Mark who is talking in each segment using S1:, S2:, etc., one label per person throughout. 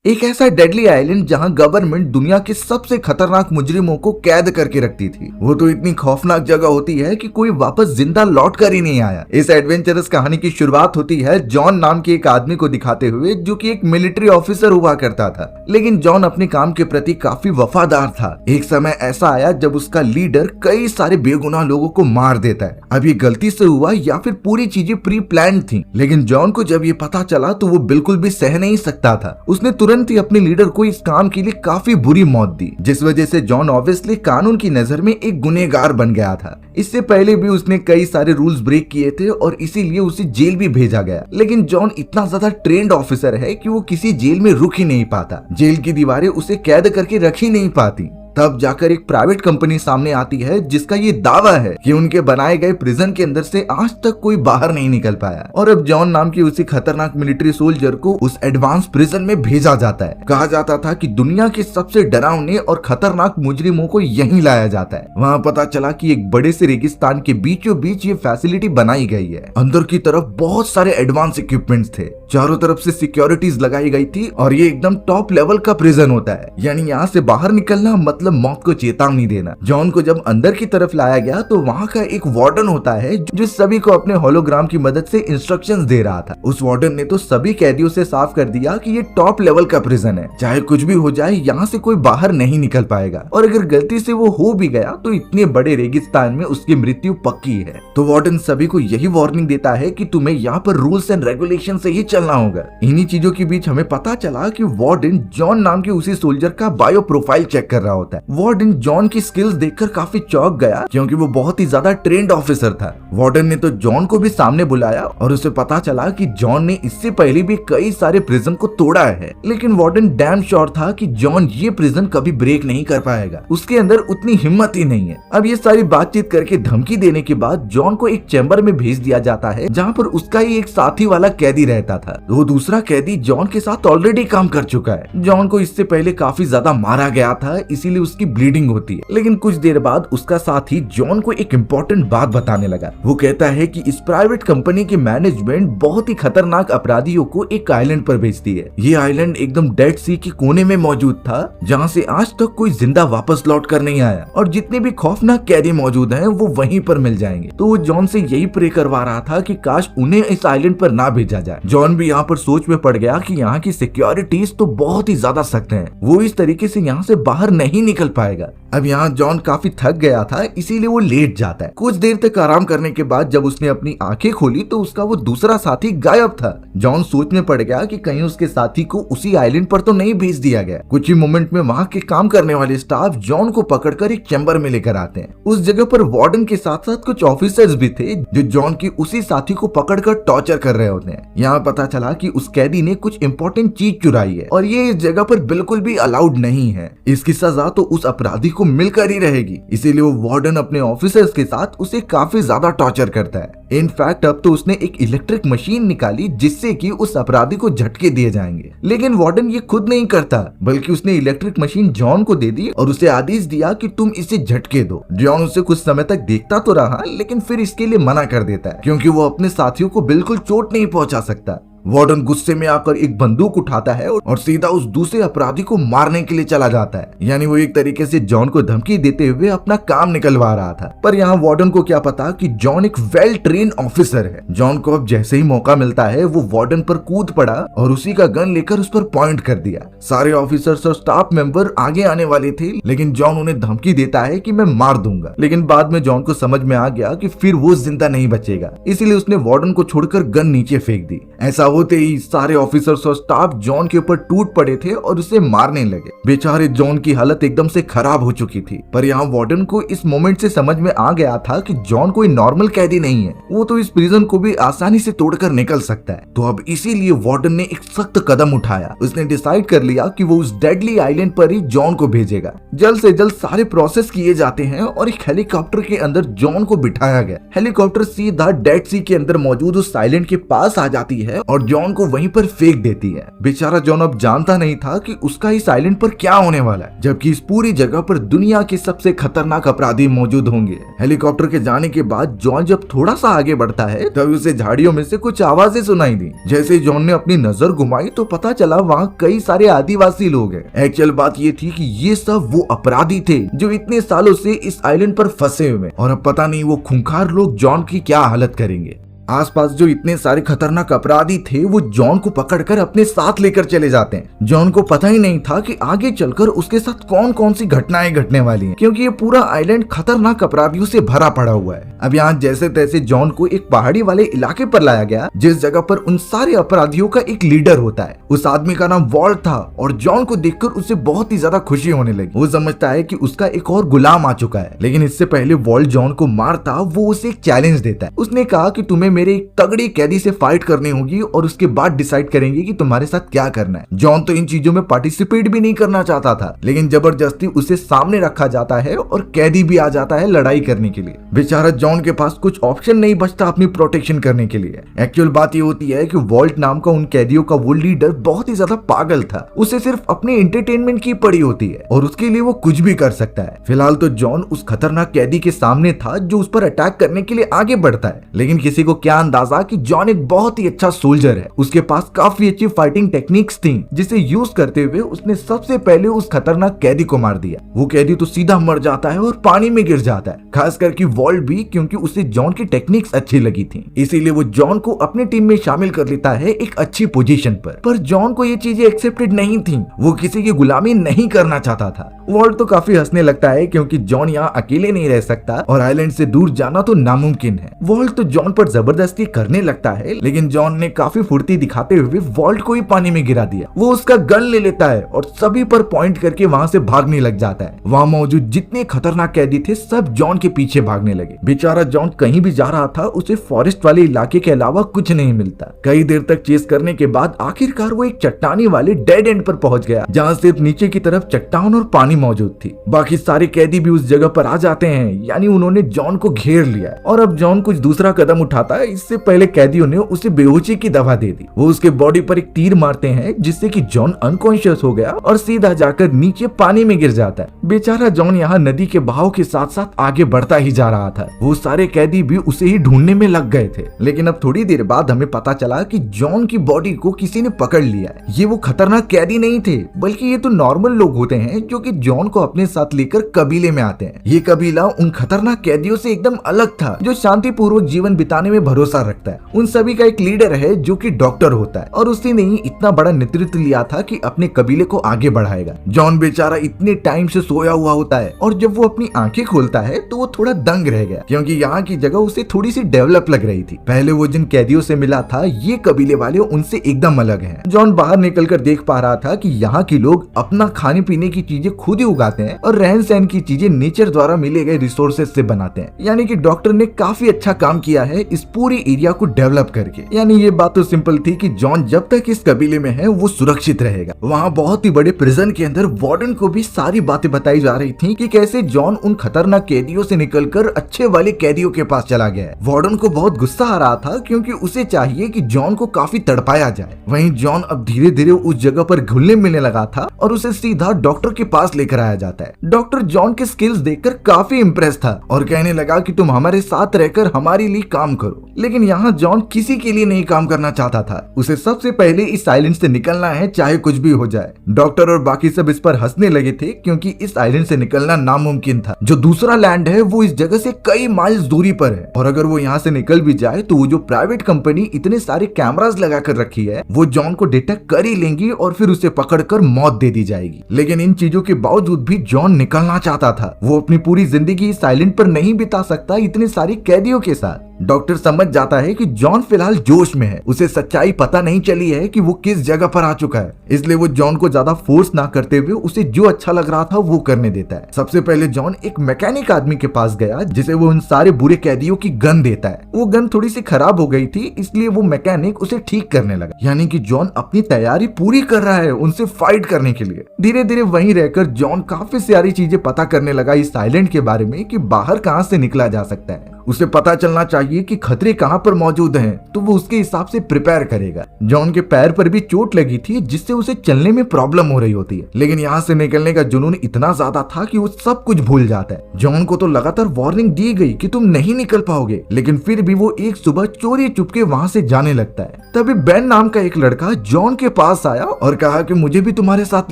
S1: एक ऐसा deadly island जहां गवर्नमेंट दुनिया के सबसे खतरनाक मुजरिमों को कैद करके रखती थी। वो तो इतनी खौफनाक जगह होती है कि कोई वापस जिंदा लौट कर ही नहीं आया। इस एडवेंचरस कहानी की शुरुआत होती है जॉन नाम के एक आदमी को दिखाते हुए, जो कि एक मिलिट्री ऑफिसर हुआ करता था। लेकिन जॉन अपने काम के प्रति काफी वफादार था। एक समय ऐसा आया जब उसका लीडर कई सारे बेगुनाह लोगों को मार देता है। अब ये गलती से हुआ या फिर पूरी चीजें प्री प्लान थी, लेकिन जॉन को जब ये पता चला तो वो बिल्कुल भी सह नहीं सकता था। उसने तुरंत ही अपने लीडर को इस काम के लिए काफी बुरी मौत दी, जिस वजह से जॉन ऑब्वियसली कानून की नजर में एक गुनहगार बन गया था। इससे पहले भी उसने कई सारे रूल्स ब्रेक किए थे और इसीलिए उसे जेल भी भेजा गया। लेकिन जॉन इतना ज्यादा ट्रेंड ऑफिसर है कि वो किसी जेल में रुक ही नहीं पाता। जेल की दीवारें उसे कैद करके रख ही नहीं पाती। तब जाकर एक प्राइवेट कंपनी सामने आती है जिसका ये दावा है कि उनके बनाए गए प्रिजन के अंदर से आज तक कोई बाहर नहीं निकल पाया। और अब जॉन नाम की उसी खतरनाक मिलिट्री सोल्जर को उस एडवांस प्रिजन में भेजा जाता है। कहा जाता था कि दुनिया के सबसे डरावने और खतरनाक मुजरिमों को यहीं लाया जाता है। वहाँ पता चला कि एक बड़े से रेगिस्तान के बीचों बीच ये फैसिलिटी बनाई गई है। अंदर की तरफ बहुत सारे एडवांस इक्विपमेंट्स थे, चारों तरफ से सिक्योरिटीज लगाई गई थी और ये एकदम टॉप लेवल का प्रिजन होता है। यानी यहाँ से बाहर निकलना मतलब मौत को चेतावनी देना। जॉन को जब अंदर की तरफ लाया गया तो वहाँ का एक वार्डन होता है जो सभी को अपने होलोग्राम की मदद से इंस्ट्रक्शंस दे रहा था। उस वार्डन ने तो सभी कैदियों से साफ कर दिया कि ये टॉप लेवल का प्रिजन है, चाहे कुछ भी हो जाए यहाँ से कोई बाहर नहीं निकल पाएगा। और अगर गलती से वो हो भी गया तो इतने बड़े रेगिस्तान में उसकी मृत्यु पक्की है। तो वार्डन सभी को यही वार्निंग देता है कि तुम्हें यहाँ पर रूल्स एंड रेगुलेशन से ही चलना होगा। इन्हीं चीजों के बीच हमें पता चला कि वार्डन जॉन नाम के उसी सोल्जर का बायो प्रोफाइल चेक कर रहा होता है। वार्डन जॉन की स्किल्स देखकर काफी चौंक गया, क्योंकि वो बहुत ही ज्यादा ट्रेंड ऑफिसर था। वार्डन ने तो जॉन को भी सामने बुलाया और उसे पता चला कि जॉन ने इससे पहले भी कई सारे प्रिजन को तोड़ा है। लेकिन वार्डन डैम श्योर था कि जॉन ये प्रिजन कभी ब्रेक नहीं कर पाएगा, उसके अंदर उतनी हिम्मत ही नहीं है। अब ये सारी बातचीत करके धमकी देने के बाद जॉन को एक चैम्बर में भेज दिया जाता है, जहाँ पर उसका ही एक साथी वाला कैदी रहता था। वो दूसरा कैदी जॉन के साथ ऑलरेडी काम कर चुका है। जॉन को इससे पहले काफी ज्यादा मारा गया था, इसीलिए उसकी ब्लीडिंग होती है। लेकिन कुछ देर बाद उसका साथी जॉन को एक इम्पोर्टेंट बात बताने लगा। वो कहता है कि इस प्राइवेट कंपनी की मैनेजमेंट बहुत ही खतरनाक अपराधियों को एक आइलैंड पर भेजती है। ये आइलैंड एकदम डेड सी के कोने में मौजूद था, जहाँ से आज तक कोई जिंदा वापस लौट कर नहीं आया, और जितने भी खौफनाक कैदी मौजूद हैं वो वहीं पर मिल जाएंगे। तो वो जॉन से यही प्रे करवा रहा था कि काश उन्हें इस आइलैंड पर ना भेजा जाए। जॉन भी यहाँ पर सोच में पड़ गया कि यहाँ की सिक्योरिटीज तो बहुत ही ज्यादा सख्त है, वो इस तरीके से यहाँ से बाहर नहीं निकल पाएगा। अब यहाँ जॉन काफी थक गया था, इसीलिए वो लेट जाता है। कुछ देर तक आराम करने के बाद जब उसने अपनी आंखें खोली तो उसका वो दूसरा साथी गायब था। जॉन सोच में पड़ गया कि कहीं उसके साथी को उसी आइलैंड पर तो नहीं भेज दिया गया। कुछ ही मोमेंट में वहाँ के काम करने वाले स्टाफ जॉन को पकड़कर एक चैम्बर में लेकर आते हैं। उस जगह पर वार्डन के साथ साथ कुछ ऑफिसर्स भी थे जो जॉन की उसी साथी को पकड़कर टॉर्चर कर रहे होते हैं। यहाँ पता चला कि उस कैदी ने कुछ इंपॉर्टेंट चीज चुराई है और ये इस जगह पर बिल्कुल भी अलाउड नहीं है। इसकी सजा तो उस अपराधी को मिलकर ही रहेगी। इसीलिए वो वार्डन अपने ऑफिसर्स के साथ उसे काफी ज्यादा टॉर्चर करता है। इनफैक्ट अब तो उसने एक इलेक्ट्रिक मशीन निकाली जिससे कि उस अपराधी को झटके दिए जाएंगे। लेकिन वार्डन ये खुद नहीं करता, बल्कि उसने इलेक्ट्रिक मशीन जॉन को दे दी और उसे आदेश दिया कि तुम इसे झटके दो। जॉन उसे कुछ समय तक देखता तो रहा, लेकिन फिर इसके लिए मना कर देता है, क्योंकि वो अपने साथियों को बिल्कुल चोट नहीं पहुंचा सकता। वार्डन गुस्से में आकर एक बंदूक उठाता है और सीधा उस दूसरे अपराधी को मारने के लिए चला जाता है। यानी वो एक तरीके से जॉन को धमकी देते हुए अपना काम निकलवा रहा था। पर यहाँ वार्डन को क्या पता कि जॉन एक वेल ट्रेन ऑफिसर है। जॉन को अब जैसे ही मौका मिलता है वो वार्डन पर कूद पड़ा और उसी का गन लेकर उस पर पॉइंट कर दिया। सारे ऑफिसर्स और स्टाफ मेंबर आगे आने वाले थे, लेकिन जॉन उन्हें धमकी देता है कि मैं मार दूंगा। लेकिन बाद में जॉन को समझ में आ गया कि फिर वो जिंदा नहीं बचेगा, इसीलिए उसने वार्डन को छोड़कर गन नीचे फेंक दी। ऐसा होते ही सारे ऑफिसर्स और स्टाफ जॉन के ऊपर टूट पड़े थे और उसे मारने लगे। बेचारे जॉन की हालत एकदम से खराब हो चुकी थी। पर यहाँ वार्डन को इस मोमेंट से समझ में आ गया था कि जॉन कोई नॉर्मल कैदी नहीं है, वो तो इस प्रिजन को भी आसानी से तोड़कर निकल सकता है। तो अब इसीलिए वार्डन ने एक सख्त कदम उठाया। उसने डिसाइड कर लिया कि वो उस डेडली आइलैंड पर ही जॉन को भेजेगा। जल्द से जल्द सारे प्रोसेस किए जाते हैं और एक हेलीकॉप्टर के अंदर जॉन को बिठाया गया। हेलीकॉप्टर सीधा डेड सी के अंदर मौजूद उस आइलैंड के पास आ जाती है और जॉन को वहीं पर फेंक देती है। बेचारा जॉन अब जानता नहीं था कि उसका इस आइलैंड पर क्या होने वाला है, जबकि इस पूरी जगह पर दुनिया के सबसे खतरनाक अपराधी मौजूद होंगे। हेलीकॉप्टर के जाने के बाद जॉन जब थोड़ा सा आगे बढ़ता है तभी उसे झाड़ियों में से कुछ आवाजें सुनाई दी। जैसे जॉन ने अपनी नजर घुमाई तो पता चला वहाँ कई सारे आदिवासी लोग हैं। एक्चुअल बात ये थी कि ये सब वो अपराधी थे जो इतने सालों से इस आइलैंड पर फंसे हुए, और अब पता नहीं वो खूंखार लोग जॉन की क्या हालत करेंगे। आसपास जो इतने सारे खतरनाक अपराधी थे वो जॉन को पकड़कर अपने साथ लेकर चले जाते हैं। जॉन को पता ही नहीं था कि आगे चलकर उसके साथ कौन कौन सी घटनाएं घटने वाली हैं, क्योंकि ये पूरा आइलैंड खतरनाक अपराधियों से भरा पड़ा हुआ है। अब यहाँ जैसे तैसे जॉन को एक पहाड़ी वाले इलाके पर लाया गया, जिस जगह पर उन सारे अपराधियों का एक लीडर होता है। उस आदमी का नाम वॉल्ट था और जॉन को देखकर उसे बहुत ही ज्यादा खुशी होने लगी। वो समझता है कि उसका एक और गुलाम आ चुका है, लेकिन इससे पहले वॉल्ट जॉन को मारता वो उसे एक चैलेंज देता है। उसने कहा कि तुम्हें मेरे एक तगड़ी कैदी से फाइट करनी होगी और उसके बाद डिसाइड करेंगे कि तुम्हारे साथ क्या करना है। जॉन तो इन चीजों में पार्टिसिपेट भी नहीं करना चाहता था, लेकिन जबरदस्ती उसे सामने रखा जाता है और कैदी भी आ जाता है लड़ाई करने के लिए। बेचारा जॉन के पास कुछ ऑप्शन नहीं बचता अपनी प्रोटेक्शन करने के लिए। एक्चुअल बात ये होती है कि वॉल्ट नाम का उन कैदियों का वो लीडर बहुत ही ज्यादा पागल था। उसे सिर्फ अपने एंटरटेनमेंट की पड़ी होती है और उसके लिए वो कुछ भी कर सकता है। फिलहाल तो जॉन उस खतरनाक कैदी के सामने था जो उस पर अटैक करने के लिए आगे बढ़ता है, लेकिन किसी को क्या अंदाजा कि जॉन एक बहुत ही अच्छा सोल्जर है। उसके पास काफी अच्छी फाइटिंग टेक्निक्स थी, जिसे यूज करते हुए उसने सबसे पहले उस खतरनाक कैदी को मार दिया। वो कैदी तो सीधा मर जाता है और पानी में गिर जाता है, खास करके वॉल्ट भी, क्योंकि उसे जॉन की टेक्निक्स अच्छी लगी थी। इसीलिए वो जॉन को अपने टीम में शामिल कर लेता है एक अच्छी पोजीशन पर जॉन को ये चीजें एक्सेप्टेड नहीं थी। वो किसी की गुलामी नहीं करना चाहता था। वॉल्ट तो काफी हंसने लगता है क्योंकि जॉन यहाँ अकेले नहीं रह सकता और आइलैंड से दूर जाना तो नामुमकिन है। वॉल्ट तो जॉन पर जबरदस्ती करने लगता है, लेकिन जॉन ने काफी फुर्ती दिखाते हुए वॉल्ट को ही पानी में गिरा दिया। वो उसका गन ले लेता है और सभी पर पॉइंट करके वहाँ से भागने लग जाता है। वहाँ मौजूद जितने खतरनाक कैदी थे सब जॉन के पीछे भागने लगे। बेचारा जॉन कहीं भी जा रहा था उसे फॉरेस्ट वाले इलाके के अलावा कुछ नहीं मिलता। कई देर तक चेस करने के बाद आखिरकार वो एक चट्टानी वाले डेड एंड पर पहुंच गया, जहाँ सिर्फ नीचे की तरफ चट्टान और पानी मौजूद थी। बाकी सारे कैदी भी उस जगह पर आ जाते हैं, यानी उन्होंने जॉन को घेर लिया। और अब जॉन कुछ दूसरा कदम उठाता है, इससे पहले कैदियों ने उसे बेहोशी की दवा दे दी। वो उसके बॉडी पर एक तीर मारते हैं, जिससे कि जॉन अनकॉन्शियस हो गया और सीधा जाकर नीचे पानी में गिर जाता है। बेचारा जॉन यहाँ नदी के बहाव के साथ साथ आगे बढ़ता ही जा रहा था। वो सारे कैदी भी उसे ही ढूंढने में लग गए थे, लेकिन अब थोड़ी देर बाद हमें पता चला कि जॉन की बॉडी को किसी ने पकड़ लिया है। ये वो खतरनाक कैदी नहीं थे, बल्कि ये तो नॉर्मल लोग होते हैं जो कि जॉन को अपने साथ लेकर कबीले में आते हैं। ये कबीला उन खतरनाक कैदियों से एकदम अलग था, जो शांतिपूर्वक जीवन बिताने में भरोसा रखता है। उन सभी का एक लीडर है जो कि डॉक्टर होता है, और उसी ने ही इतना बड़ा नेतृत्व लिया था कि अपने कबीले को आगे बढ़ाएगा। जॉन बेचारा इतने टाइम से सोया हुआ होता है, और जब वो अपनी आंखें खोलता है तो वो थोड़ा दंग रह गया, क्योंकि यहाँ की जगह उसे थोड़ी सी डेवलप लग रही थी। पहले वो जिन कैदियों से मिला था, ये कबीले वाले उनसे एकदम अलग हैं। जॉन बाहर निकलकर देख पा रहा था कि यहाँ के लोग अपना खाने पीने की चीजें खुद ही उगाते हैं और रहन सहन की चीजें नेचर द्वारा मिले गए रिसोर्सेज से बनाते हैं। यानी कि डॉक्टर ने काफी अच्छा काम किया है इस पूरी एरिया को डेवलप करके। यानी ये बात तो सिंपल थी कि जॉन जब तक इस कबीले में है वो सुरक्षित रहेगा। वहाँ बहुत ही बड़े प्रिजन के अंदर वार्डन को भी सारी बातें बताई जा रही थी कि कैसे जॉन उन खतरनाक कैदियों से निकलकर अच्छे वाले कैदियों के पास चला गया है। वार्डन को बहुत गुस्सा आ रहा था, क्योंकि उसे चाहिए कि जॉन को काफी तड़पाया जाए। वहीं जॉन अब धीरे धीरे उस जगह पर घुलने मिलने लगा था और उसे सीधा डॉक्टर के पास लेकर आया जाता है। डॉक्टर जॉन के स्किल्स देखकर काफी इम्प्रेस था और कहने लगा कि तुम हमारे साथ रहकर हमारे लिए काम करो। लेकिन यहाँ जॉन किसी के लिए नहीं काम करना चाहता था। उसे सबसे पहले इस आइलैंड से निकलना है, चाहे कुछ भी हो जाए। डॉक्टर और बाकी सब इस पर हंसने लगे थे, क्योंकि इस आइलैंड से निकलना नामुमकिन था। जो दूसरा लैंड है वो इस जगह से कई माइल्स दूरी पर है, और अगर वो यहाँ से निकल भी जाए तो वो जो प्राइवेट कंपनी इतने सारे कैमरास लगा कर रखी है, वो जॉन को डिटेक्ट कर ही लेंगी और फिर उसे पकड़कर मौत दे दी जाएगी। लेकिन इन चीजों के बावजूद भी जॉन निकलना चाहता था। वो अपनी पूरी जिंदगी इस आइलैंड पर नहीं बिता सकता इतने सारे कैदियों के साथ। डॉक्टर समझ जाता है कि जॉन फिलहाल जोश में है, उसे सच्चाई पता नहीं चली है कि वो किस जगह पर आ चुका है, इसलिए वो जॉन को ज्यादा फोर्स ना करते हुए उसे जो अच्छा लग रहा था वो करने देता है। सबसे पहले जॉन एक मैकेनिक आदमी के पास गया, जिसे वो उन सारे बुरे कैदियों की गन देता है। वो गन थोड़ी सी खराब हो गई थी, इसलिए वो मैकेनिक उसे ठीक करने लगा। यानी कि जॉन अपनी तैयारी पूरी कर रहा है उनसे फाइट करने के लिए। धीरे धीरे वहीं रहकर जॉन काफी सारी चीजें पता करने लगा इस आइलैंड के बारे में, कि बाहर कहाँ से निकला जा सकता है। उसे पता चलना चाहिए कि खतरे कहाँ पर मौजूद हैं, तो वो उसके हिसाब से प्रिपेयर करेगा। जॉन के पैर पर भी चोट लगी थी जिससे उसे चलने में प्रॉब्लम हो रही होती है, लेकिन यहाँ से निकलने का जुनून इतना ज्यादा था कि वो सब कुछ भूल जाता है। जॉन को तो लगातार वार्निंग दी गई कि तुम नहीं निकल पाओगे, लेकिन फिर भी वो एक सुबह चोरी चुपके वहाँ से जाने लगता है। तभी बेन नाम का एक लड़का जॉन के पास आया और कहा कि मुझे भी तुम्हारे साथ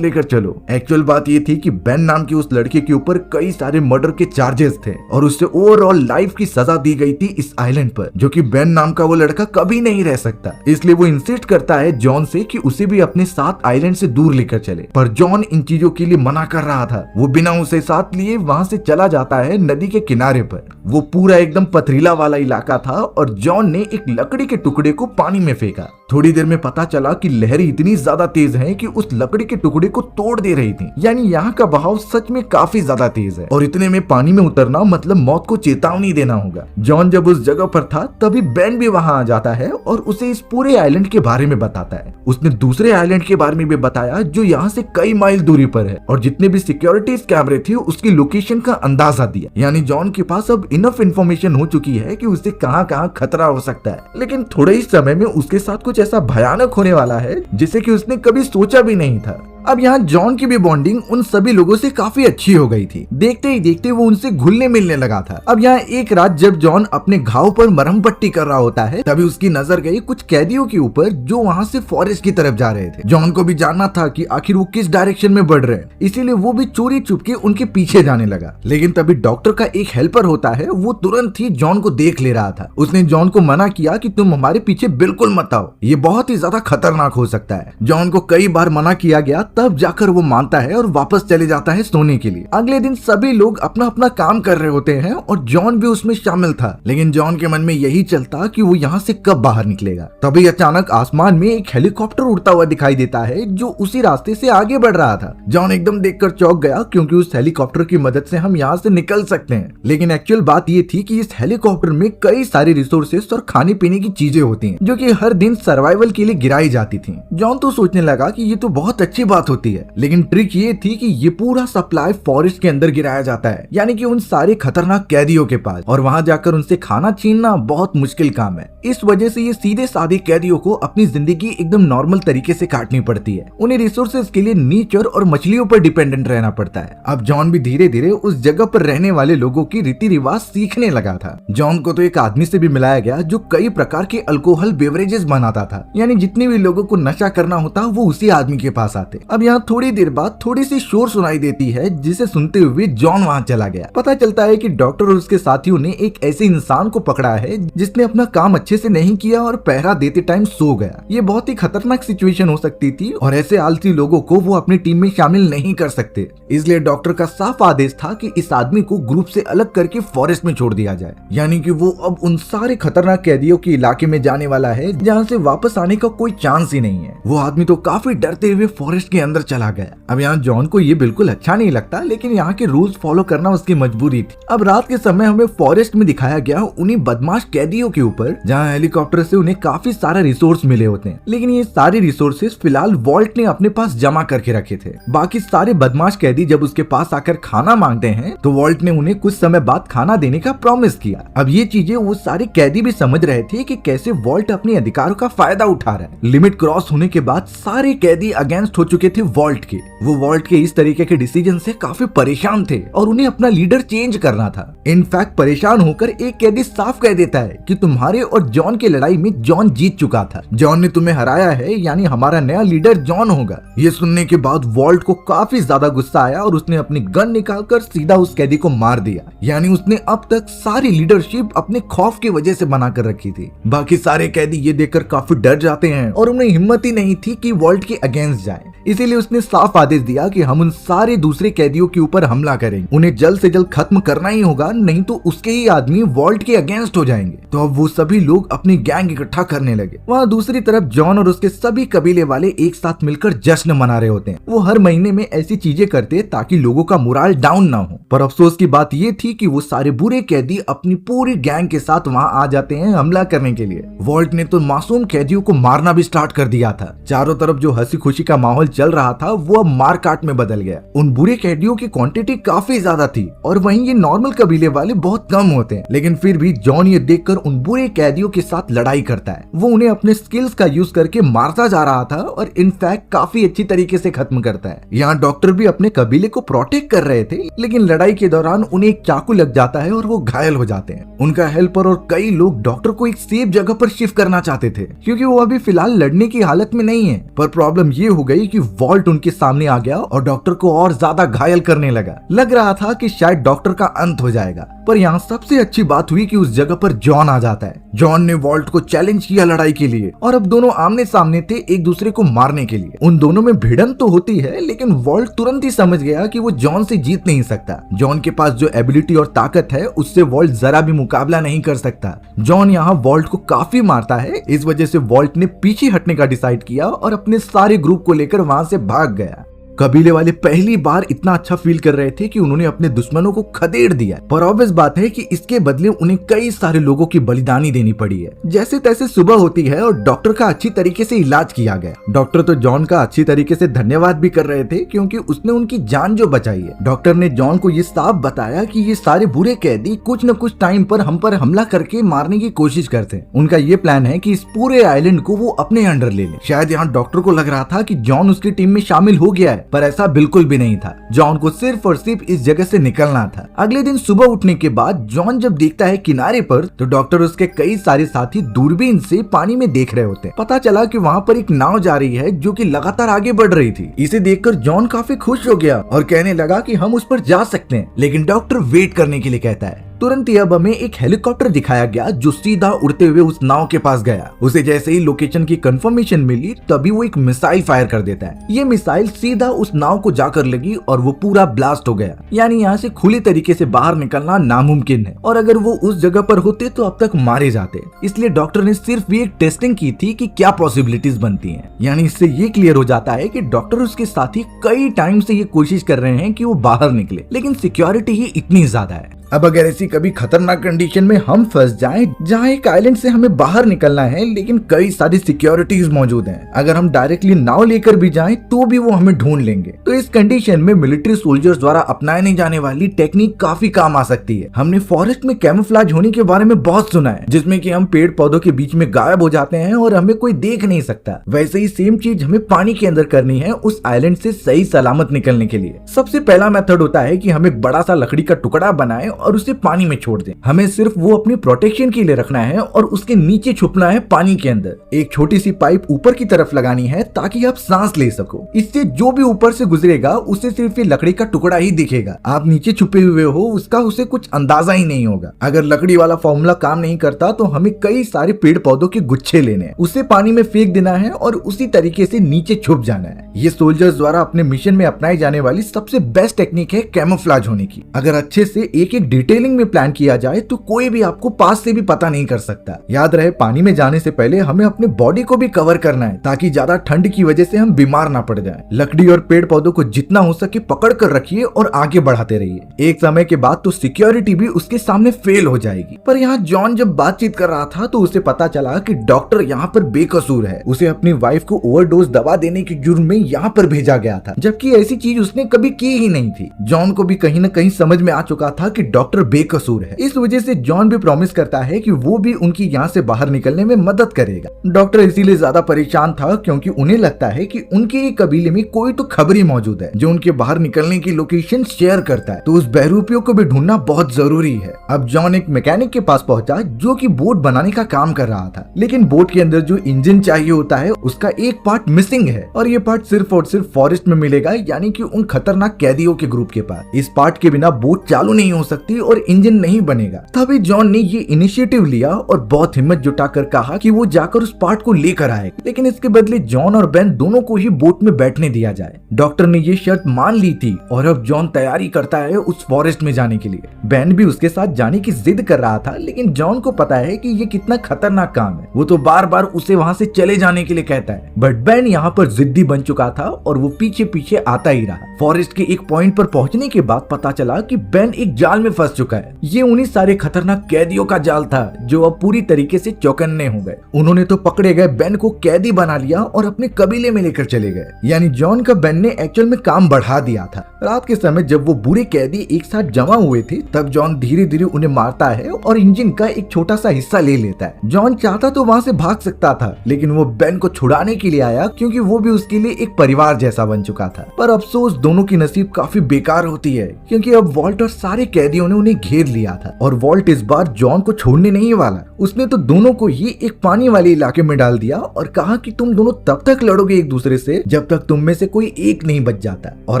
S1: लेकर चलो। एक्चुअल बात ये थी कि बेन नाम की उस लड़के के ऊपर कई सारे मर्डर के चार्जेस थे और उससे ओवरऑल लाइफ की सजा दी गई थी इस आइलैंड पर, जो कि बेन नाम का वो लड़का कभी नहीं रह सकता। इसलिए वो इंसिस्ट करता है जॉन से कि उसे भी अपने साथ आइलैंड से दूर लेकर चले, पर जॉन इन चीजों के लिए मना कर रहा था। वो बिना उसे साथ लिए वहाँ से चला जाता है नदी के किनारे पर। वो पूरा एकदम पथरीला वाला इलाका था और जॉन ने एक लकड़ी के टुकड़े को पानी में फेंका। थोड़ी देर में पता चला कि लहरें इतनी ज्यादा तेज हैं कि उस लकड़ी के टुकड़े को तोड़ दे रही थी। यानी यहाँ का बहाव सच में काफी ज्यादा तेज है और इतने में पानी में उतरना मतलब मौत को चेतावनी देना होगा। जॉन जब उस जगह पर था तभी बेन भी वहाँ आ जाता है और उसे इस पूरे आइलैंड के बारे में बताता है। उसने दूसरे आइलैंड के बारे में भी बताया जो यहाँ से कई माइल दूरी पर है और जितने भी सिक्योरिटीज कैमरे थे उसकी लोकेशन का अंदाजा दिया। यानी जॉन के पास अब इनफ इन्फॉर्मेशन हो चुकी है कि उसे कहाँ कहाँ खतरा हो सकता है, लेकिन थोड़े ही समय में उसके साथ कुछ ऐसा भयानक होने वाला है जिसे कि उसने कभी सोचा भी नहीं था। अब यहाँ जॉन की भी बॉन्डिंग उन सभी लोगों से काफी अच्छी हो गई थी। देखते ही देखते वो उनसे घुलने मिलने लगा था। अब यहाँ एक रात जब जॉन अपने घाव पर मरहम पट्टी कर रहा होता है तभी उसकी नजर गई कुछ कैदियों के ऊपर जो वहाँ से फॉरेस्ट की तरफ जा रहे थे। जॉन को भी जानना था कि आखिर वो किस डायरेक्शन में बढ़ रहे हैं, इसीलिए वो भी चोरी चुपके उनके पीछे जाने लगा। लेकिन तभी डॉक्टर का एक हेल्पर होता है, वो तुरंत ही जॉन को देख ले रहा था। उसने जॉन को मना किया कि तुम हमारे पीछे बिल्कुल मत आओ, ये बहुत ही ज्यादा खतरनाक हो सकता है। जॉन को कई बार मना किया गया, तब जाकर वो मानता है और वापस चले जाता है सोने के लिए। अगले दिन सभी लोग अपना अपना काम कर रहे होते हैं और जॉन भी उसमें शामिल था, लेकिन जॉन के मन में यही चलता कि वो यहाँ से कब बाहर निकलेगा। तभी अचानक आसमान में एक हेलीकॉप्टर उड़ता हुआ दिखाई देता है जो उसी रास्ते से आगे बढ़ रहा था। जॉन एकदम देखकर चौंक गया क्योंकि उस हेलीकॉप्टर की मदद से हम यहाँ से निकल सकते हैं, लेकिन एक्चुअल बात ये थी कि इस हेलीकॉप्टर में कई सारी रिसोर्सेस और खाने पीने की चीजें होती हैं जो कि हर दिन सर्वाइवल के लिए गिराई जाती थी। जॉन तो सोचने लगा कि ये तो बहुत अच्छी बात होती है, लेकिन ट्रिक ये थी कि ये पूरा सप्लाई फॉरेस्ट के अंदर गिराया जाता है, यानी कि उन सारे खतरनाक कैदियों के पास, और वहां जाकर उनसे खाना छीनना बहुत मुश्किल काम है। इस वजह से ये सीधे साधे कैदियों को अपनी जिंदगी एकदम नॉर्मल तरीके से काटनी पड़ती है। उन्हें रिसोर्सेज के लिए नेचर और मछलियों पर डिपेंडेंट रहना पड़ता है। अब जॉन भी धीरे धीरे उस जगह पर रहने वाले लोगों की रीति रिवाज सीखने लगा था। जॉन को तो एक आदमी से भी मिलाया गया जो कई प्रकार के अल्कोहल बेवरेजेस बनाता था, यानी जितने भी लोगों को नशा करना होता वो उसी आदमी के पास आते। अब यहाँ थोड़ी देर बाद थोड़ी सी शोर सुनाई देती है जिसे सुनते हुए जॉन वहाँ चला गया। पता चलता है कि डॉक्टर और उसके साथियों ने एक ऐसे इंसान को पकड़ा है जिसने अपना काम अच्छे से नहीं किया और पहरा देते टाइम सो गया। ये बहुत ही खतरनाक सिचुएशन हो सकती थी और ऐसे आलसी लोगों को वो अपनी टीम में शामिल नहीं कर सकते, इसलिए डॉक्टर का साफ आदेश था कि इस आदमी को ग्रुप से अलग करके फॉरेस्ट में छोड़ दिया जाए। यानी कि वो अब उन सारे खतरनाक कैदियों के इलाके में जाने वाला है जहाँ से वापस आने का कोई चांस ही नहीं है। वो आदमी तो काफी डरते हुए फॉरेस्ट के अंदर चला गया। अब यहाँ जॉन को ये बिल्कुल अच्छा नहीं लगता, लेकिन यहाँ के रूल्स फॉलो करना उसकी मजबूरी थी। अब रात के समय हमें फॉरेस्ट में दिखाया गया उन्हीं बदमाश कैदियों के ऊपर जहाँ हेलीकॉप्टर से उन्हें काफी सारा रिसोर्स मिले होते हैं, लेकिन ये सारे रिसोर्सेज फिलहाल वॉल्ट ने अपने पास जमा करके रखे थे। बाकी सारे बदमाश कैदी जब उसके पास आकर खाना मांगते हैं तो वॉल्ट ने उन्हें कुछ समय बाद खाना देने का प्रॉमिस किया। अब ये चीजें वो सारे कैदी भी समझ रहे थे कि कैसे वॉल्ट अपने अधिकारों का फायदा उठा रहा है। लिमिट क्रॉस होने के बाद सारे कैदी अगेंस्ट हो चुके थे वॉल्ट के। वो वॉल्ट के इस तरीके के डिसीजन से काफी परेशान थे और उन्हें अपना लीडर चेंज करना था। इनफैक्ट परेशान होकर एक कैदी साफ कह देता है कि तुम्हारे और जॉन की लड़ाई में जॉन जीत चुका था, जॉन ने तुम्हें हराया है, यानी हमारा नया लीडर जॉन होगा। ये सुनने के बाद वॉल्ट को काफी ज्यादा गुस्सा आया और उसने अपनी गन निकालकर सीधा उस कैदी को मार दिया। यानी उसने अब तक सारी लीडरशिप अपने खौफ की वजह से बना कर रखी थी। बाकी सारे कैदी ये देखकर काफी डर जाते हैं और उन्हें हिम्मत ही नहीं थी कि वॉल्ट के अगेंस्ट जाए, इसीलिए उसने साफ आदेश दिया कि हम उन सारे दूसरे कैदियों के ऊपर हमला करेंगे, उन्हें जल्द से जल्द खत्म करना ही होगा, नहीं तो उसके ही आदमी वॉल्ट के अगेंस्ट हो जाएंगे। तो अब वो सभी लोग अपनी गैंग इकट्ठा करने लगे। वहाँ दूसरी तरफ जॉन और उसके सभी कबीले वाले एक साथ मिलकर जश्न मना रहे होते हैं। वो हर महीने में ऐसी चीजें करते ताकि लोगों का मोराल डाउन ना हो, पर अफसोस की बात ये थी कि वो सारे बुरे कैदी अपनी पूरी गैंग के साथ वहाँ आ जाते हैं हमला करने के लिए। वॉल्ट ने तो मासूम कैदियों को मारना भी स्टार्ट कर दिया था। चारों तरफ जो हंसी खुशी का माहौल चल रहा था वो अब मार काट में बदल गया। उन बुरे कैदियों की क्वांटिटी काफी ज्यादा थी और वहीं ये नॉर्मल कबीले वाले बहुत कम होते हैं, लेकिन फिर भी जॉन ये देखकर उन बुरे कैदियों के साथ लड़ाई करता है। वो उन्हें अपने स्किल्स का यूज करके मारता जा रहा था और इनफैक्ट काफी अच्छी तरीके से खत्म करता है। यहाँ डॉक्टर भी अपने कबीले को प्रोटेक्ट कर रहे थे, लेकिन लड़ाई के दौरान उन्हें एक चाकू लग जाता है और वो घायल हो जाते हैं। उनका हेल्पर और कई लोग डॉक्टर को एक सेफ जगह पर शिफ्ट करना चाहते थे क्योंकि वो अभी फिलहाल लड़ने की हालत में नहीं है, पर प्रॉब्लम ये हो गई कि वॉल्ट उनके सामने आ गया और डॉक्टर को और ज्यादा घायल करने लगा। लग रहा था कि शायद डॉक्टर का अंत हो जाएगा, पर यहाँ सबसे अच्छी बात हुई कि उस जगह पर जॉन आ जाता है। जॉन ने वॉल्ट को चैलेंज किया लड़ाई के लिए और अब दोनों आमने सामने थे एक दूसरे को मारने के लिए। उन दोनों में भिड़न तो होती है, लेकिन वॉल्ट तुरंत ही समझ गया कि वो जॉन से जीत नहीं सकता। जॉन के पास जो एबिलिटी और ताकत है उससे वॉल्ट जरा भी मुकाबला नहीं कर सकता। जॉन यहाँ वॉल्ट को काफी मारता है, इस वजह से वॉल्ट ने पीछे हटने का डिसाइड किया और अपने सारे ग्रुप को लेकर वहां से भाग गया। कबीले वाले पहली बार इतना अच्छा फील कर रहे थे कि उन्होंने अपने दुश्मनों को खदेड़ दिया, पर ऑब्वियस बात है कि इसके बदले उन्हें कई सारे लोगों की बलिदानी देनी पड़ी है। जैसे तैसे सुबह होती है और डॉक्टर का अच्छी तरीके से इलाज किया गया। डॉक्टर तो जॉन का अच्छी तरीके से धन्यवाद भी कर रहे थे क्योंकि उसने उनकी जान जो बचाई है। डॉक्टर ने जॉन को ये साफ बताया कि ये सारे बुरे कैदी कुछ न कुछ टाइम पर हम पर हमला करके मारने की कोशिश करते हैं। उनका ये प्लान है कि इस पूरे आइलैंड को वो अपने अंडर ले ले। शायद यहाँ डॉक्टर को लग रहा था कि जॉन उसकी टीम में शामिल हो गया है, पर ऐसा बिल्कुल भी नहीं था। जॉन को सिर्फ और सिर्फ इस जगह से निकलना था। अगले दिन सुबह उठने के बाद जॉन जब देखता है किनारे पर, तो डॉक्टर उसके कई सारे साथी दूरबीन से पानी में देख रहे होते हैं। पता चला कि वहाँ पर एक नाव जा रही है जो कि लगातार आगे बढ़ रही थी। इसे देखकर जॉन काफी खुश हो गया और कहने लगा कि हम उस पर जा सकते हैं, लेकिन डॉक्टर वेट करने के लिए कहता है। तुरंत ही अब हमें एक हेलीकॉप्टर दिखाया गया जो सीधा उड़ते हुए उस नाव के पास गया। उसे जैसे ही लोकेशन की कंफर्मेशन मिली तभी वो एक मिसाइल फायर कर देता है। ये मिसाइल सीधा उस नाव को जाकर लगी और वो पूरा ब्लास्ट हो गया। यानी यहाँ से खुली तरीके से बाहर निकलना नामुमकिन है और अगर वो उस जगह पर होते तो अब तक मारे जाते। इसलिए डॉक्टर ने सिर्फ भी एक टेस्टिंग की थी कि क्या पॉसिबिलिटीज बनती हैं। यानी इससे ये क्लियर हो जाता है कि डॉक्टर उसके साथी कई टाइम से ये कोशिश कर रहे हैं कि वो बाहर निकले, लेकिन सिक्योरिटी ही इतनी ज्यादा है। अब अगर ऐसी कभी खतरनाक कंडीशन में हम फंस जाएं जहां एक आइलैंड से हमें बाहर निकलना है लेकिन कई सारी सिक्योरिटीज मौजूद हैं, अगर हम डायरेक्टली नाव लेकर भी जाएं तो भी वो हमें ढूंढ लेंगे। तो इस कंडीशन में मिलिट्री सोल्जर्स द्वारा अपनाने जाने वाली टेक्निक काफी काम आ सकती है। हमने फॉरेस्ट में कैमोफ्लेज होने के बारे में बहुत सुना है, जिसमें कि हम पेड़ पौधों के बीच में गायब हो जाते हैं और हमें कोई देख नहीं सकता। वैसे ही सेम चीज हमें पानी के अंदर करनी है उस आइलैंड से सही सलामत निकलने के लिए। सबसे पहला मेथड होता है कि हम एक बड़ा सा लकड़ी का टुकड़ा बनाएं और उसे पानी में छोड़ दें। हमें सिर्फ वो अपनी प्रोटेक्शन के लिए रखना है और उसके नीचे छुपना है पानी के अंदर। एक छोटी सी पाइप ऊपर की तरफ लगानी है ताकि आप सांस ले सको। इससे जो भी ऊपर से गुजरेगा उसे सिर्फ ये लकड़ी का टुकड़ा ही दिखेगा। आप नीचे छुपे हुए हो उसका उसे कुछ अंदाजा ही नहीं होगा। अगर लकड़ी वाला फॉर्मूला काम नहीं करता तो हमें कई सारे पेड़ पौधों के गुच्छे लेने हैं, उसे पानी में फेंक देना है और उसी तरीके से नीचे छुप जाना है। ये सोल्जर्स द्वारा अपने मिशन में अपनाई जाने वाली सबसे बेस्ट टेक्निक है कैमोफ्लेज होने की। अगर अच्छे से एक एक डिटेलिंग में प्लान किया जाए तो कोई भी आपको पास से भी पता नहीं कर सकता। याद रहे पानी में जाने से पहले हमें अपने बॉडी को भी कवर करना है ताकि ज्यादा ठंड की वजह से हम बीमार ना पड़ जाएं। लकड़ी और पेड़ पौधों को जितना हो सके पकड़ कर रखिए और आगे बढ़ाते रहिए। एक समय के बाद तो सिक्योरिटी भी उसके सामने फेल हो जाएगी। पर यहाँ जॉन जब बातचीत कर रहा था तो उसे पता चला कि डॉक्टर यहाँ पर बेकसूर है। उसे अपनी वाइफ को ओवरडोज दवा देने के जुर्म में यहाँ पर भेजा गया था, जबकि ऐसी चीज उसने कभी की ही नहीं थी। जॉन को भी कहीं न कहीं समझ में आ चुका था कि डॉक्टर बेकसूर है। इस वजह से जॉन भी प्रॉमिस करता है कि वो भी उनकी यहाँ से बाहर निकलने में मदद करेगा। डॉक्टर इसीलिए ज्यादा परेशान था क्योंकि उन्हें लगता है कि उनके ही कबीले में कोई तो खबरी मौजूद है जो उनके बाहर निकलने की लोकेशन शेयर करता है, तो उस बहरूपियों को भी ढूंढना बहुत जरूरी है। अब जॉन एक मैकेनिक के पास पहुंचा जो कि बोट बनाने का काम कर रहा था, लेकिन बोट के अंदर जो इंजन चाहिए होता है उसका एक पार्ट मिसिंग है और ये पार्ट सिर्फ और सिर्फ फॉरेस्ट में मिलेगा, यानी कि उन खतरनाक कैदियों के ग्रुप के पास। इस पार्ट के बिना बोट चालू नहीं हो सकती और इंजन नहीं बनेगा। तभी जॉन ने ये इनिशिएटिव लिया और बहुत हिम्मत जुटाकर कहा कि वो जाकर उस पार्ट को लेकर आएगा, लेकिन इसके बदले जॉन और बेन दोनों को ही बोट में बैठने दिया जाए। डॉक्टर ने ये शर्त मान ली थी और अब जॉन तैयारी करता है उस फॉरेस्ट में जाने के लिए। बेन भी उसके साथ जाने की जिद कर रहा था, लेकिन जॉन को पता है कि ये कितना खतरनाक काम है। वो तो बार बार उसे वहाँ से चले जाने के लिए कहता है, बट बेन यहाँ पर जिद्दी बन चुका था और वो पीछे पीछे आता ही रहा। फॉरेस्ट के एक पॉइंट पर पहुंचने के बाद पता चला कि बेन एक जाल में फंस चुका है। ये उन्हीं सारे खतरनाक कैदियों का जाल था जो अब पूरी तरीके से चौकन्ने हो गए। उन्होंने तो पकड़े गए बेन को कैदी बना लिया और अपने कबीले में लेकर चले गए। यानी जॉन का बेन ने एक्चुअल में काम बढ़ा दिया था। रात के समय जब वो बुरे कैदी एक साथ जमा हुए थे तब जॉन धीरे धीरे उन्हें मारता है और इंजन का एक छोटा सा हिस्सा ले लेता है। जॉन चाहता तो वहाँ से भाग सकता था, लेकिन वो बेन को छुड़ाने के लिए आया क्योंकि वो भी उसके लिए एक परिवार जैसा बन चुका था। पर अफसोस दोनों की नसीब काफी बेकार होती है क्योंकि अब वॉल्ट और सारे कैदियों ने उन्हें घेर लिया था और वॉल्ट इस बार जॉन को छोड़ने नहीं वाला। उसने तो दोनों को ही एक पानी वाले इलाके में डाल दिया और कहा कि तुम दोनों तब तक लड़ोगे एक दूसरे से जब तक तुम में से कोई एक नहीं बच जाता, और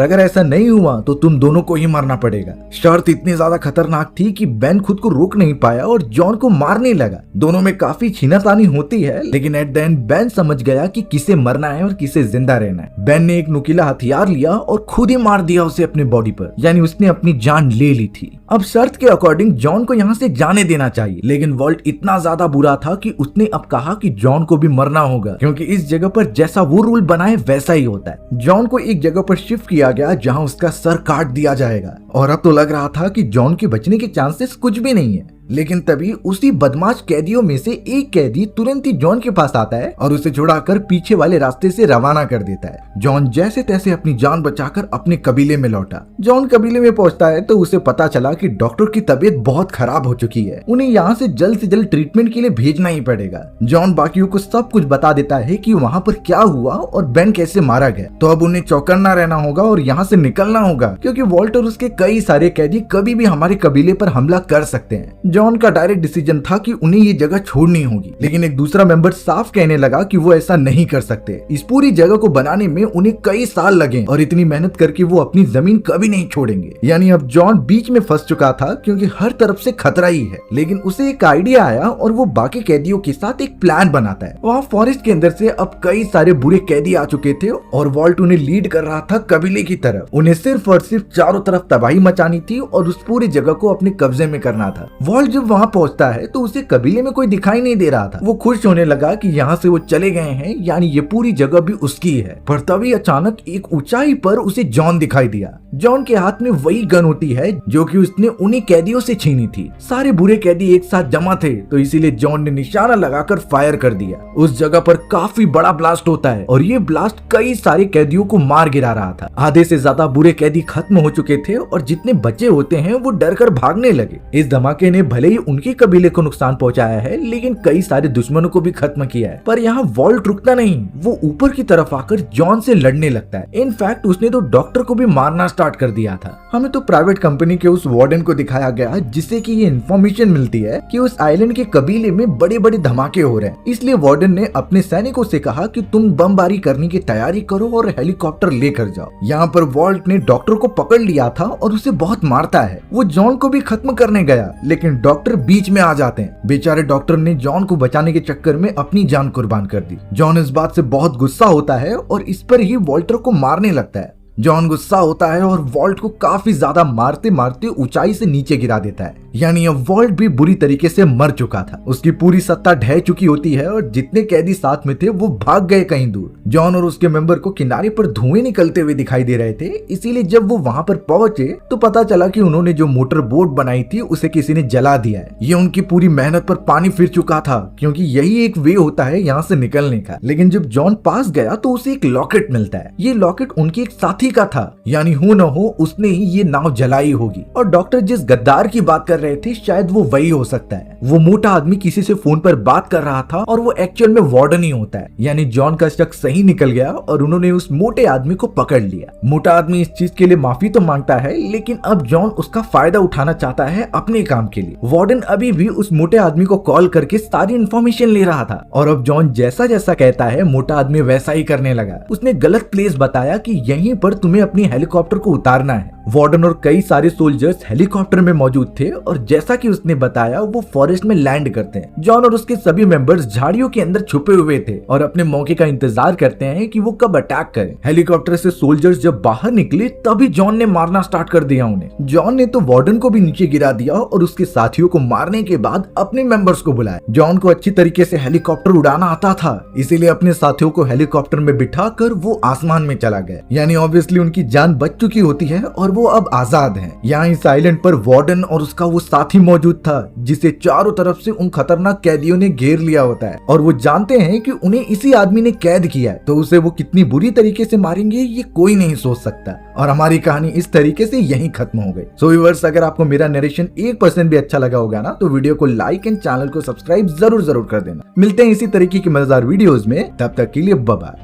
S1: अगर ऐसा नहीं हुआ तो तुम दोनों को ही मरना पड़ेगा। शर्त इतनी ज्यादा खतरनाक थी कि बेन खुद को रोक नहीं पाया और जॉन को मारने लगा। दोनों में काफी छीनातानी होती है, लेकिन एट द एंड बेन समझ गया कि किसे मरना है और किसे जिंदा रहना है। बेन ने एक नुकीला हथियार लिया और खुद ही मार दिया उसे अपने बॉडी पर, यानी उसने अपनी जान ले ली थी। अब शर्त के अकॉर्डिंग जॉन को यहाँ से जाने देना चाहिए, लेकिन वॉल्ट इतना ज्यादा बुरा था कि उसने अब कहा कि जॉन को भी मरना होगा क्योंकि इस जगह पर जैसा वो रूल बनाए वैसा ही होता है। जॉन को एक जगह पर शिफ्ट किया गया जहाँ उसका सर काट दिया जाएगा और अब तो लग रहा था कि जॉन के बचने के चांसेस कुछ भी नहीं है। लेकिन तभी उसी बदमाश कैदियों में से एक कैदी तुरंत ही जॉन के पास आता है और उसे छुड़ाकर पीछे वाले रास्ते से रवाना कर देता है। जॉन जैसे तैसे अपनी जान बचाकर अपने कबीले में लौटा। जॉन कबीले में पहुंचता है तो उसे पता चला कि डॉक्टर की तबीयत बहुत खराब हो चुकी है, उन्हें यहाँ से जल्द ट्रीटमेंट के लिए भेजना ही पड़ेगा। जॉन बाकियों को सब कुछ बता देता है कि वहाँ पर क्या हुआ और बेन कैसे मारा गया। तो अब उन्हें चौकन्ना रहना होगा और यहाँ से निकलना होगा क्योंकि वॉल्ट और उसके कई सारे कैदी कभी भी हमारे कबीले पर हमला कर सकते हैं। जॉन का डायरेक्ट डिसीजन था कि उन्हें ये जगह छोड़नी होगी, लेकिन एक दूसरा मेंबर साफ कहने लगा कि वो ऐसा नहीं कर सकते। इस पूरी जगह को बनाने में उन्हें कई साल लगे और इतनी मेहनत करके वो अपनी जमीन कभी नहीं छोड़ेंगे। यानी अब जॉन बीच में फंस चुका था क्योंकि हर तरफ से खतरा ही है। लेकिन उसे एक आइडिया आया और वो बाकी कैदियों के साथ एक प्लान बनाता है। वहाँ फॉरेस्ट के अंदर से अब कई सारे बुरे कैदी आ चुके थे और वॉल्ट उन्हें लीड कर रहा था कबीले की तरफ। उन्हें सिर्फ और सिर्फ चारों तरफ तबाही मचानी थी और उस पूरी जगह को अपने कब्जे में करना था। वॉल्ट जब वहाँ पहुंचता है तो उसे कबीले में कोई दिखाई नहीं दे रहा था। वो खुश होने लगा कि यहाँ से वो चले गए हैं, यानी ये पूरी जगह भी उसकी है। पर तभी अचानक एक ऊंचाई पर उसे जॉन दिखाई दिया। जॉन के हाथ में वही गन होती है जो कि उसने उन्हीं कैदियों से छीनी थी। सारे बुरे कैदी एक साथ जमा थे तो इसीलिए जॉन ने निशाना लगाकर फायर कर दिया। उस जगह पर काफी बड़ा ब्लास्ट होता है और ये ब्लास्ट कई सारे कैदियों को मार गिरा रहा था। आधे से ज्यादा बुरे कैदी खत्म हो चुके थे और जितने बचे होते हैं वो डर कर भागने लगे। इस धमाके ने भले ही उनके कबीले को नुकसान पहुंचाया है, लेकिन कई सारे दुश्मनों को भी खत्म किया है। पर यहाँ वॉल्ट रुकता नहीं, वो ऊपर की तरफ आकर जॉन से लड़ने लगता है। इनफैक्ट उसने तो डॉक्टर को भी मारना स्टार्ट कर दिया था। हमें तो प्राइवेट कंपनी के उस वार्डन को दिखाया गया जिससे कि ये इन्फॉर्मेशन मिलती है कि उस आइलैंड के कबीले में बड़े बड़े धमाके हो रहे हैं। इसलिए वार्डन ने अपने सैनिकों से कहा कि तुम बमबारी करने की तैयारी करो और हेलीकॉप्टर लेकर जाओ। यहाँ पर वॉल्ट ने डॉक्टर को पकड़ लिया था और उसे बहुत मारता है। वो जॉन को भी खत्म करने गया, लेकिन डॉक्टर बीच में आ जाते हैं। बेचारे डॉक्टर ने जॉन को बचाने के चक्कर में अपनी जान कुर्बान कर दी। जॉन इस बात से बहुत गुस्सा होता है और इस पर ही वॉल्टर को मारने लगता है। जॉन गुस्सा होता है और वॉल्ट को काफी ज्यादा मारते मारते ऊंचाई से नीचे गिरा देता है। यानी अब वॉल्ट भी बुरी तरीके से मर चुका था। उसकी पूरी सत्ता ढह चुकी होती है और जितने कैदी साथ में थे वो भाग गए कहीं दूर। जॉन और उसके मेंबर को किनारे पर धुएं निकलते हुए दिखाई दे रहे थे, इसीलिए जब वो वहां पर पहुंचे तो पता चला कि उन्होंने जो मोटर बोट बनाई थी उसे किसी ने जला दिया है। ये उनकी पूरी मेहनत पर पानी फिर चुका था क्योंकि यही एक वे होता है यहाँ से निकलने का। लेकिन जब जॉन पास गया तो उसे एक लॉकेट मिलता है। ये लॉकेट उनके एक साथी का था, यानी हो न हो उसने ही ये नाव जलाई होगी। और डॉक्टर जिस गद्दार की बात कर रहे थे शायद वो वही हो सकता है। वो मोटा आदमी किसी से फोन पर बात कर रहा था और वो एक्चुअल में वार्डन ही होता है। यानी जॉन का शक सही निकल गया और उन्होंने उस मोटे आदमी को पकड़ लिया। मोटा आदमी इस चीज के लिए माफी तो मांगता है, लेकिन अब जॉन उसका फायदा उठाना चाहता है अपने काम के लिए। वार्डन अभी भी उस मोटे आदमी को कॉल करके सारी इन्फॉर्मेशन ले रहा था और अब जॉन जैसा जैसा कहता है मोटा आदमी वैसा ही करने लगा। उसने गलत प्लेस बताया कि यहीं पर तुम्हें अपनी हेलीकॉप्टर को उतारना है। वार्डन और कई सारे सोल्जर्स हेलीकॉप्टर में मौजूद थे और जैसा कि उसने बताया वो फॉरेस्ट में लैंड करते हैं। जॉन और उसके सभी मेंबर्स झाड़ियों के अंदर छुपे हुए थे और अपने मौके का इंतजार करते हैं कि वो कब अटैक करें। हेलीकॉप्टर से सोल्जर्स जब बाहर निकले तभी जॉन ने मारना स्टार्ट कर दिया उन्हें। जॉन ने तो वार्डन को भी नीचे गिरा दिया और उसके साथियों को मारने के बाद अपने मेंबर्स को बुलाया। जॉन को अच्छी तरीके से हेलीकॉप्टर उड़ाना आता था, इसीलिए अपने साथियों को हेलीकॉप्टर में बिठाकर वो आसमान में चला गया। यानी ऑब्वियसली उनकी जान बच चुकी होती है और वो अब आजाद हैं। यहाँ इस आइलैंड पर वार्डन और उसका वो साथी मौजूद था जिसे चारों तरफ से उन खतरनाक कैदियों ने घेर लिया होता है और वो जानते हैं कि उन्हें इसी आदमी ने कैद किया है, तो उसे वो कितनी बुरी तरीके से मारेंगे ये कोई नहीं सोच सकता। और हमारी कहानी इस तरीके से यहीं खत्म हो गई। सो व्यूअर्स, अगर आपको मेरा नरेशन 1% भी अच्छा लगा होगा ना तो वीडियो को लाइक एंड चैनल को सब्सक्राइब जरूर कर देना। मिलते हैं इसी तरीके की मजेदार वीडियोस में, तब तक के लिए बाय बाय।